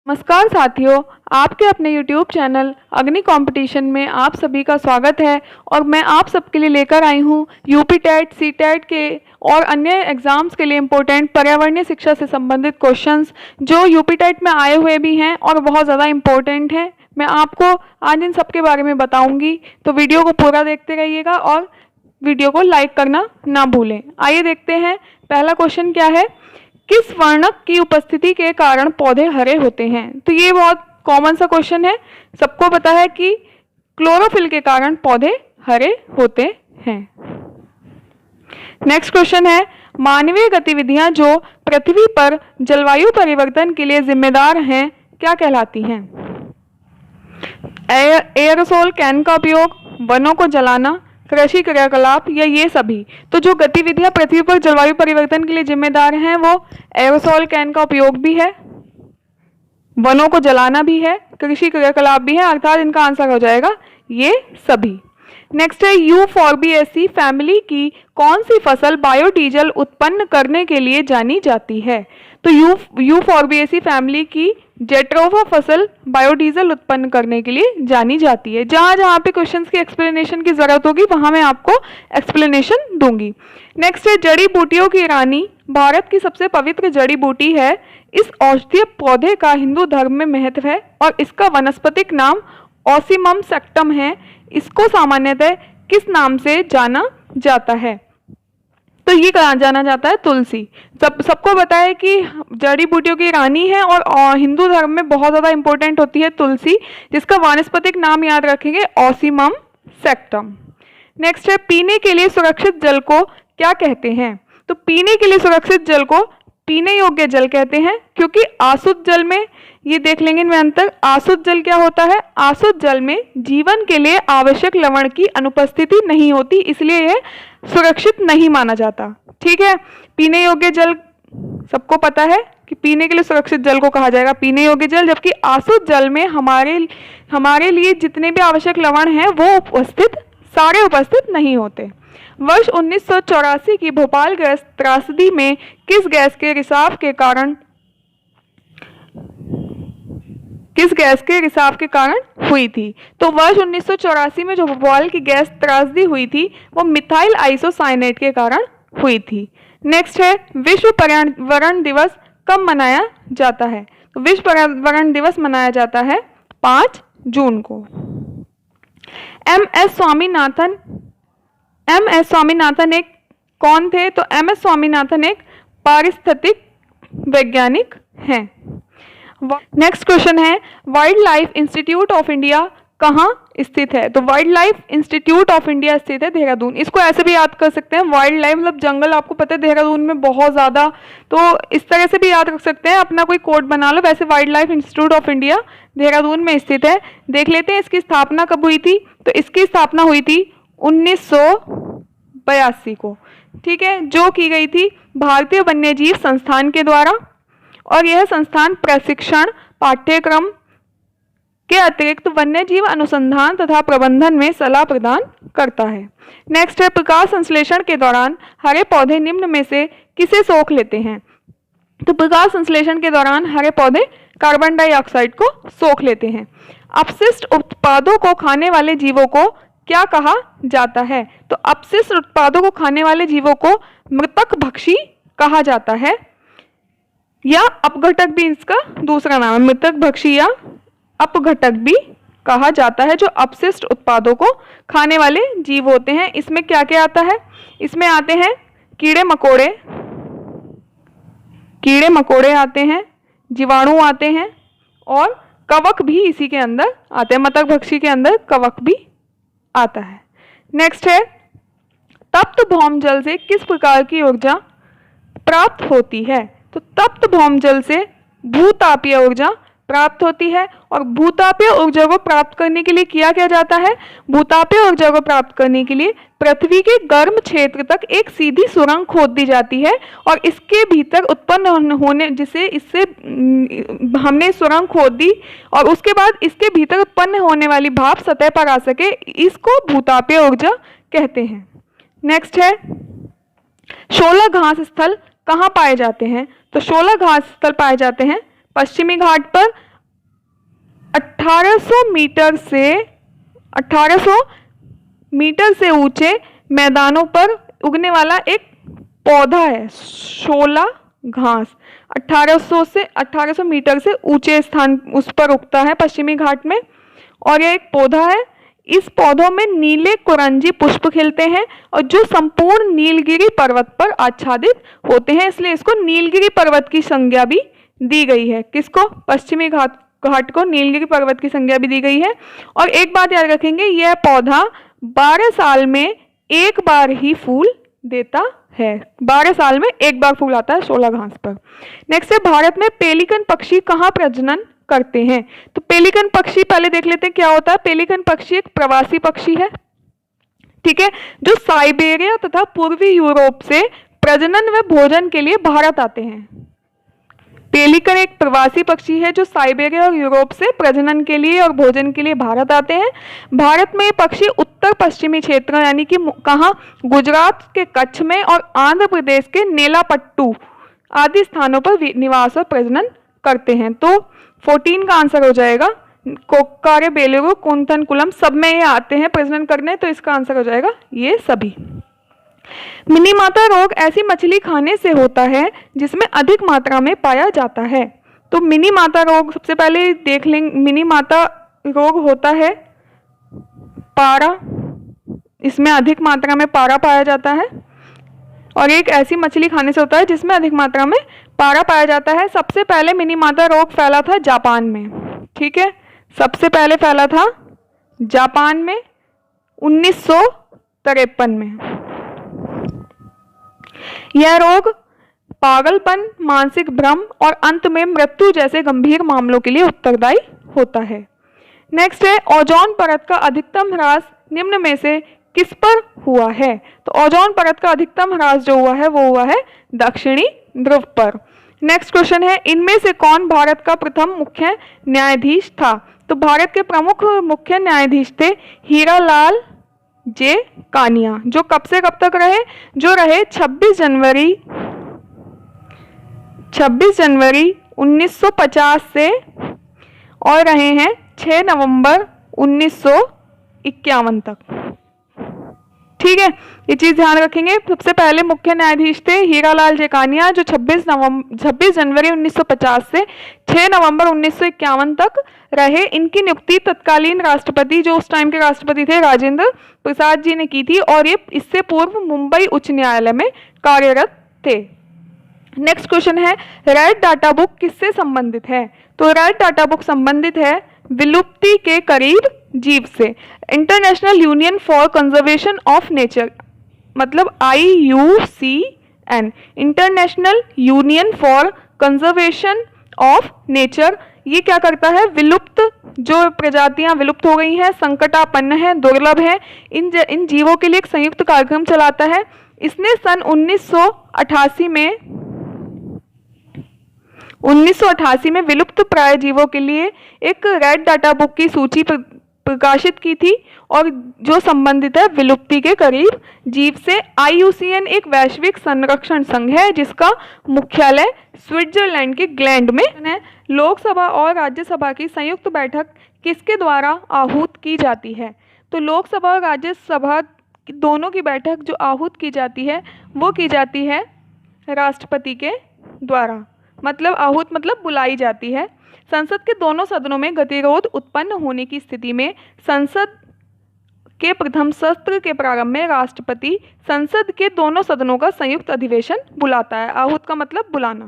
नमस्कार साथियों, आपके अपने YouTube चैनल अग्नि कंपटीशन में आप सभी का स्वागत है। और मैं आप सबके लिए लेकर आई हूँ यूपी टेट, सी टेट के और अन्य एग्ज़ाम्स के लिए इम्पोर्टेंट पर्यावरणीय शिक्षा से संबंधित क्वेश्चंस जो यूपी टेट में आए हुए भी हैं और बहुत ज़्यादा इम्पोर्टेंट हैं। मैं आपको आज इन सब के बारे में बताऊँगी, तो वीडियो को पूरा देखते रहिएगा और वीडियो को लाइक करना ना भूलें। आइए देखते हैं, पहला क्वेश्चन क्या है, किस वर्णक की उपस्थिति के कारण पौधे हरे होते हैं। तो ये बहुत कॉमन सा क्वेश्चन है, सबको पता है कि क्लोरोफिल के कारण पौधे हरे होते हैं। नेक्स्ट क्वेश्चन है, मानवीय गतिविधियां जो पृथ्वी पर जलवायु परिवर्तन के लिए जिम्मेदार हैं क्या कहलाती हैं। एयरोसोल कैन का उपयोग, वनों को जलाना, कृषि क्रियाकलाप या ये सभी। तो जो गतिविधियां पृथ्वी पर जलवायु परिवर्तन के लिए जिम्मेदार हैं वो एयरोसोल कैन का उपयोग भी है, वनों को जलाना भी है, कृषि क्रियाकलाप भी है, अर्थात इनका आंसर हो जाएगा ये सभी। नेक्स्ट है, यूफॉर्बिएसी फैमिली की कौन सी फसल बायोडीजल उत्पन्न करने के लिए जानी जाती है। तो यूफॉर्बिएसी फैमिली की जेट्रोफा फसल बायोडीजल उत्पन्न करने के लिए जानी जाती है। जहां जहां पे क्वेश्चंस की एक्सप्लेनेशन की जरूरत होगी वहां मैं आपको एक्सप्लेनेशन दूंगी। नेक्स्ट है, जड़ी बूटियों की रानी भारत की सबसे पवित्र जड़ी बूटी है। इस औषधीय पौधे का हिंदू धर्म में महत्व है और इसका वनस्पतिक नाम ऑसीमम सेक्टम है। इसको सामान्यतः किस नाम से जाना जाता है। तो ये जाना जाता है तुलसी। सबको पता है कि जड़ी बूटियों की रानी है और हिंदू धर्म में बहुत ज़्यादा इंपॉर्टेंट होती है तुलसी, जिसका वानस्पतिक नाम याद रखेंगे ऑसीमम सेक्टम। नेक्स्ट है, पीने के लिए सुरक्षित जल को क्या कहते हैं। तो पीने के लिए सुरक्षित जल को पीने योग्य जल कहते हैं, क्योंकि आसुत जल में, ये देख लेंगे इनमें अंतर, आसुत जल क्या होता है, आसुत जल में जीवन के लिए आवश्यक लवण की अनुपस्थिति नहीं होती, इसलिए यह सुरक्षित नहीं माना जाता। ठीक है, पीने योग्य जल सबको पता है कि पीने के लिए सुरक्षित जल को कहा जाएगा पीने योग्य जल, जबकि आसुत जल में हमारे लिए जितने भी आवश्यक लवण हैं वो सारे उपस्थित नहीं होते। वर्ष 1984 की भोपाल गैस त्रासदी में किस गैस के रिसाव के कारण हुई थी। तो वर्ष 1984 में जो भोपाल की गैस त्रासदी हुई थी वो मिथाइल आइसोसाइनेट के कारण हुई थी। नेक्स्ट है, विश्व पर्यावरण दिवस कब मनाया जाता है। तो विश्व पर्यावरण दिवस मनाया जाता है 5 जून को। एम एस स्वामीनाथन एक कौन थे। तो एम एस स्वामीनाथन एक पारिस्थितिक वैज्ञानिक हैं। नेक्स्ट क्वेश्चन है, wild life institute of India कहाँ स्थित है। तो wild life institute of India स्थित है देहरादून। इसको ऐसे भी याद कर सकते हैं, वाइल्ड लाइफ मतलब जंगल, आपको पता है देहरादून में बहुत ज़्यादा, तो इस तरह से भी याद रख सकते हैं, अपना कोई कोड बना लो। वैसे wild life institute of India Dehradun में स्थित है। देख लेते हैं इसकी स्थापना कब हुई थी। तो इसकी स्थापना हुई थी 1982 को। ठीक है, जो की गई थी भारतीय वन्यजीव संस्थान के द्वारा, और यह संस्थान प्रशिक्षण पाठ्यक्रम के अतिरिक्त वन्यजीव अनुसंधान तथा प्रबंधन में सलाह प्रदान करता है। नेक्स्ट है, प्रकाश संश्लेषण के दौरान हरे पौधे निम्न में से किसे सोख लेते हैं। तो प्रकाश संश्लेषण के दौरान हरे पौधे कार्बन डाइऑक्साइड को सोख लेते हैं। अपशिष्ट उत्पादों को खाने वाले जीवों को क्या कहा जाता है। तो अपशिष्ट उत्पादों को खाने वाले जीवों को मृतक भक्षी कहा जाता है, या अपघटक भी इसका दूसरा नाम है। मृतक भक्षी या अपघटक भी कहा जाता है जो अपशिष्ट उत्पादों को खाने वाले जीव होते हैं। इसमें क्या क्या आता है, इसमें आते हैं कीड़े मकोड़े आते हैं, जीवाणु आते हैं, और कवक भी इसी के अंदर आते हैं। मृतक भक्षी के अंदर कवक भी आता है। नेक्स्ट है, तप्त भौम जल से किस प्रकार की ऊर्जा प्राप्त होती है। तो तप्त भौम जल से भूतापीय ऊर्जा प्राप्त होती है, और भूतापीय ऊर्जा को प्राप्त करने के लिए किया जाता है। भूतापीय ऊर्जा को प्राप्त करने के लिए पृथ्वी के गर्म क्षेत्र तक एक सीधी सुरंग खोद दी जाती है, और इसके भीतर उत्पन्न होने इससे हमने सुरंग खोद दी, और उसके बाद इसके भीतर उत्पन्न होने वाली भाप सतह पर आ सके, इसको भूतापीय ऊर्जा कहते हैं। नेक्स्ट है, 16 घास स्थल कहाँ पाए जाते हैं। तो 16 घास स्थल पाए जाते हैं पश्चिमी घाट पर, 1800 मीटर से ऊंचे मैदानों पर उगने वाला एक पौधा है, शोला घास। 1800 मीटर से ऊंचे स्थान उस पर उगता है पश्चिमी घाट में, और यह एक पौधा है। इस पौधों में नीले कुरंजी पुष्प खिलते हैं और जो संपूर्ण नीलगिरी पर्वत पर आच्छादित होते हैं, इसलिए इसको नीलगिरी पर्वत की संज्ञा भी दी गई है। किसको? पश्चिमी घाट को नीलगिरी पर्वत की संज्ञा भी दी गई है। और एक बात याद रखेंगे, यह पौधा 12 साल में एक बार ही फूल देता है। 12 साल में एक बार फूल आता है शोला घास पर। नेक्स्ट है, भारत में पेलिकन पक्षी कहाँ प्रजनन करते हैं? तो पेलिकन पक्षी पहले देख लेते हैं क्या होता है। पेलिकन पक्षी एक प्रवासी पक्षी है, ठीक है, जो साइबेरिया तथा पूर्वी यूरोप से प्रजनन व भोजन के लिए भारत आते हैं। पेलिकन एक प्रवासी पक्षी है जो साइबेरिया और यूरोप से प्रजनन के लिए और भोजन के लिए भारत आते हैं। भारत में ये पक्षी उत्तर पश्चिमी क्षेत्र यानी कि कहाँ, गुजरात के कच्छ में और आंध्र प्रदेश के नेलापट्टू आदि स्थानों पर निवास और प्रजनन करते हैं। तो 14 का आंसर हो जाएगा। कोक्कारे, बेलूरू, कुंथनकुलम सब में ये आते हैं प्रजनन करने, तो इसका आंसर हो जाएगा ये सभी। मिनीमाता रोग ऐसी मछली खाने से होता है जिसमें अधिक मात्रा में पाया जाता है। तो मिनीमाता रोग सबसे पहले देख लेंगे। मिनीमाता रोग होता है पारा, इसमें अधिक मात्रा में पारा पाया जाता है, और एक ऐसी मछली खाने से होता है जिसमें अधिक मात्रा में पारा पाया जाता है। सबसे पहले मिनीमाता रोग फैला था जापान में, ठीक है, सबसे पहले फैला था जापान में 1953 में। यह रोग पागलपन, मानसिक भ्रम और अंत में मृत्यु जैसे गंभीर मामलों के लिए उत्तरदायी होता है। नेक्स्ट है, ओजोन परत का अधिकतम ह्रास निम्न में से किस पर हुआ है? तो ओजोन परत का अधिकतम ह्रास जो हुआ है वो हुआ है दक्षिणी ध्रुव पर। नेक्स्ट क्वेश्चन है, इनमें से कौन भारत का प्रथम मुख्य न्यायाधीश था? तो भारत के प्रमुख मुख्य न्यायाधीश थे हीरालाल जे कानिया, जो कब से कब तक रहे? जो रहे 26 जनवरी 1950 से और रहे हैं 6 नवंबर 1951 तक, ठीक है, ये चीज ध्यान रखेंगे। सबसे पहले मुख्य न्यायाधीश थे हीरालाल जे कानिया, जो 26 जनवरी 1950 से 6 नवंबर 1951 तक रहे। इनकी नियुक्ति तत्कालीन राष्ट्रपति, जो उस टाइम के राष्ट्रपति थे, राजेंद्र प्रसाद जी ने की थी, और ये इससे पूर्व मुंबई उच्च न्यायालय में कार्यरत थे। नेक्स्ट क्वेश्चन है, रेड डाटा बुक किससे संबंधित है? तो रेड डाटा बुक संबंधित है विलुप्ति के करीब जीव से। International union for conservation of nature, मतलब IUCN, international union for conservation of nature, ये क्या करता है? विलुप्त जो प्रजातियां विलुप्त हो गई हैं, संकटापन्न है, दुर्लभ है, इन जीवों के लिए एक संयुक्त कार्यक्रम चलाता है। इसने सन 1988 में विलुप्त प्राय जीवों के लिए एक रेड डाटा बुक की सूची प्रकाशित की थी, और जो संबंधित है विलुप्ति के करीब जीव से। IUCN एक वैश्विक संरक्षण संघ है जिसका मुख्यालय स्विट्जरलैंड के ग्लैंड में है। लोकसभा और राज्यसभा की संयुक्त बैठक किसके द्वारा आहूत की जाती है? तो लोकसभा और राज्यसभा दोनों की बैठक जो आहूत की जाती है वो की जाती है राष्ट्रपति के द्वारा, मतलब आहूत मतलब बुलाई जाती है। संसद के दोनों सदनों में गतिरोध उत्पन्न होने की स्थिति में संसद के प्रथम सत्र के प्रारंभ में राष्ट्रपति संसद के दोनों सदनों का संयुक्त अधिवेशन बुलाता है। आहूत का मतलब बुलाना।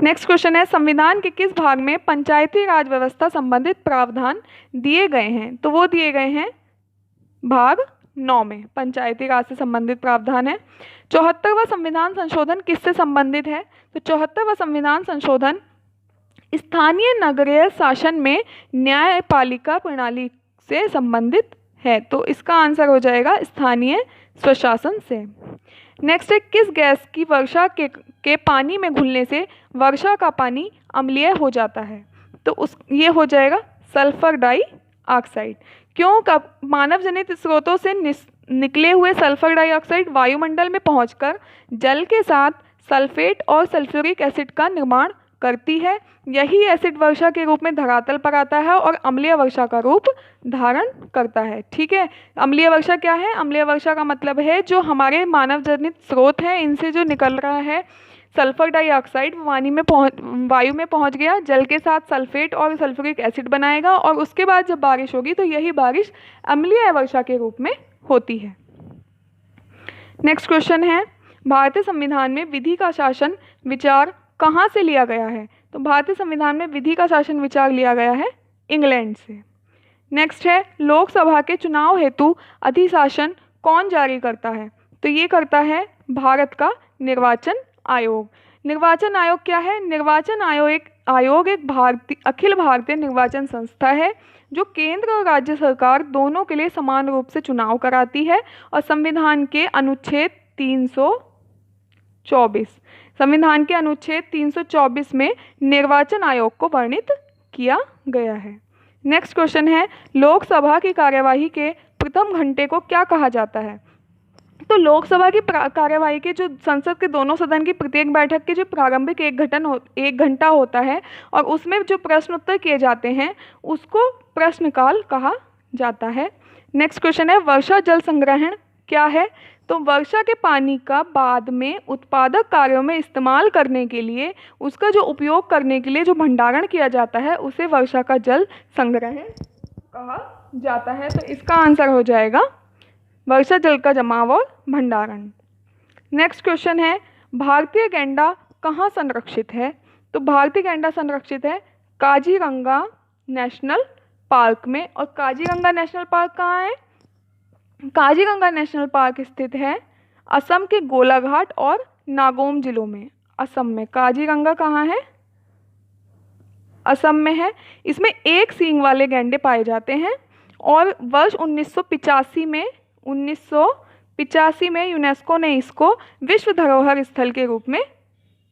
नेक्स्ट क्वेश्चन है, संविधान के किस भाग में पंचायती राज व्यवस्था संबंधित प्रावधान दिए गए हैं? तो वो दिए गए हैं भाग 9 में पंचायती राज से संबंधित प्रावधान है। 74वां संविधान संशोधन किससे संबंधित है? तो 74वां संविधान संशोधन स्थानीय नगरीय शासन में न्यायपालिका प्रणाली से संबंधित है, तो इसका आंसर हो जाएगा स्थानीय स्वशासन से। नेक्स्ट है, किस गैस की वर्षा के पानी में घुलने से वर्षा का पानी अम्लीय हो जाता है? तो ये हो जाएगा सल्फर डाइऑक्साइड। क्यों? कब मानव जनित स्रोतों से निकले हुए सल्फर डाइऑक्साइड वायुमंडल में पहुंचकर जल के साथ सल्फेट और सल्फ्यूरिक एसिड का निर्माण करती है। यही एसिड वर्षा के रूप में धरातल पर आता है और अम्लीय वर्षा का रूप धारण करता है। ठीक है, अम्लीय वर्षा क्या है? अम्लीय वर्षा का मतलब है जो हमारे मानव जनित स्रोत हैं, इनसे जो निकल रहा है सल्फर डाइऑक्साइड वायु में पहुंच गया, जल के साथ सल्फेट और सल्फ्यूरिक एसिड बनाएगा और उसके बाद जब बारिश होगी तो यही बारिश अम्लीय वर्षा के रूप में होती है। नेक्स्ट क्वेश्चन है, भारतीय संविधान में विधि का शासन विचार कहाँ से लिया गया है? तो भारतीय संविधान में विधि का शासन विचार लिया गया है इंग्लैंड से। नेक्स्ट है, लोकसभा के चुनाव हेतु अधिशासन कौन जारी करता है? तो ये करता है भारत का निर्वाचन आयोग। निर्वाचन आयोग क्या है? निर्वाचन आयोग एक अखिल भारतीय निर्वाचन संस्था है जो केंद्र और राज्य सरकार दोनों के लिए समान रूप से चुनाव कराती है और संविधान के अनुच्छेद 324 में निर्वाचन आयोग को वर्णित किया गया है। नेक्स्ट क्वेश्चन है, लोकसभा की कार्यवाही के प्रथम घंटे को क्या कहा जाता है? तो लोकसभा की कार्यवाही के जो संसद के दोनों सदन की प्रत्येक बैठक के जो प्रारंभिक एक घंटा होता है और उसमें जो प्रश्न उत्तर किए जाते हैं उसको प्रश्नकाल कहा जाता है। नेक्स्ट क्वेश्चन है, वर्षा जल संग्रहण क्या है? तो वर्षा के पानी का बाद में उत्पादक कार्यों में इस्तेमाल करने के लिए उसका जो उपयोग करने के लिए जो भंडारण किया जाता है उसे वर्षा का जल संग्रहण कहा जाता है। तो इसका आंसर हो जाएगा वर्षा जल का जमाव और भंडारण। नेक्स्ट क्वेश्चन है, भारतीय गैंडा कहाँ संरक्षित है? तो भारतीय गैंडा संरक्षित है काजीरंगा नेशनल पार्क में। और काजीरंगा नेशनल पार्क कहाँ है? काजीरंगा नेशनल पार्क स्थित है असम के गोलाघाट और नागोम जिलों में। असम में काजीरंगा कहाँ है? असम में है। इसमें एक सींग वाले गैंडे पाए जाते हैं और वर्ष 1985 में यूनेस्को ने इसको विश्व धरोहर स्थल के रूप में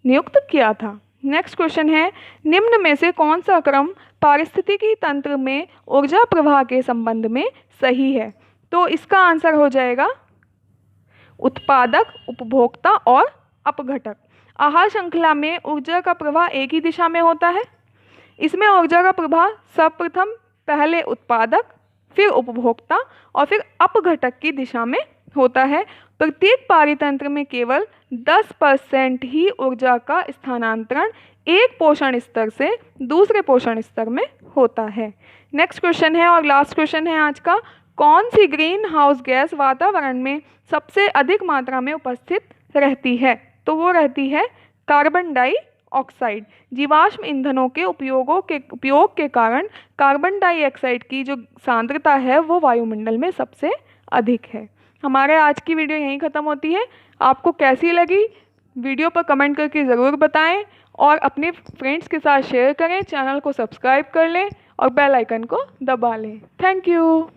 नियुक्त किया था। नेक्स्ट क्वेश्चन है, निम्न में से कौन सा क्रम पारिस्थितिकी तंत्र में ऊर्जा प्रवाह के संबंध में सही है? तो इसका आंसर हो जाएगा उत्पादक, उपभोक्ता और अपघटक। आहार श्रृंखला में ऊर्जा का प्रवाह एक ही दिशा में होता है। इसमें ऊर्जा का प्रवाह सर्वप्रथम पहले उत्पादक, फिर उपभोक्ता और फिर अपघटक की दिशा में होता है। प्रत्येक पारितंत्र में केवल 10% ही ऊर्जा का स्थानांतरण एक पोषण स्तर से दूसरे पोषण स्तर में होता है। नेक्स्ट क्वेश्चन है और लास्ट क्वेश्चन है आज का, कौन सी ग्रीन हाउस गैस वातावरण में सबसे अधिक मात्रा में उपस्थित रहती है? तो वो रहती है कार्बन डाइऑक्साइड। जीवाश्म ईंधनों के उपयोग के कारण कार्बन डाइऑक्साइड की जो सांद्रता है वो वायुमंडल में सबसे अधिक है। हमारे आज की वीडियो यहीं ख़त्म होती है। आपको कैसी लगी वीडियो पर कमेंट करके ज़रूर बताएं और अपने फ्रेंड्स के साथ शेयर करें, चैनल को सब्सक्राइब कर लें और बेल आइकन को दबा लें। Thank you.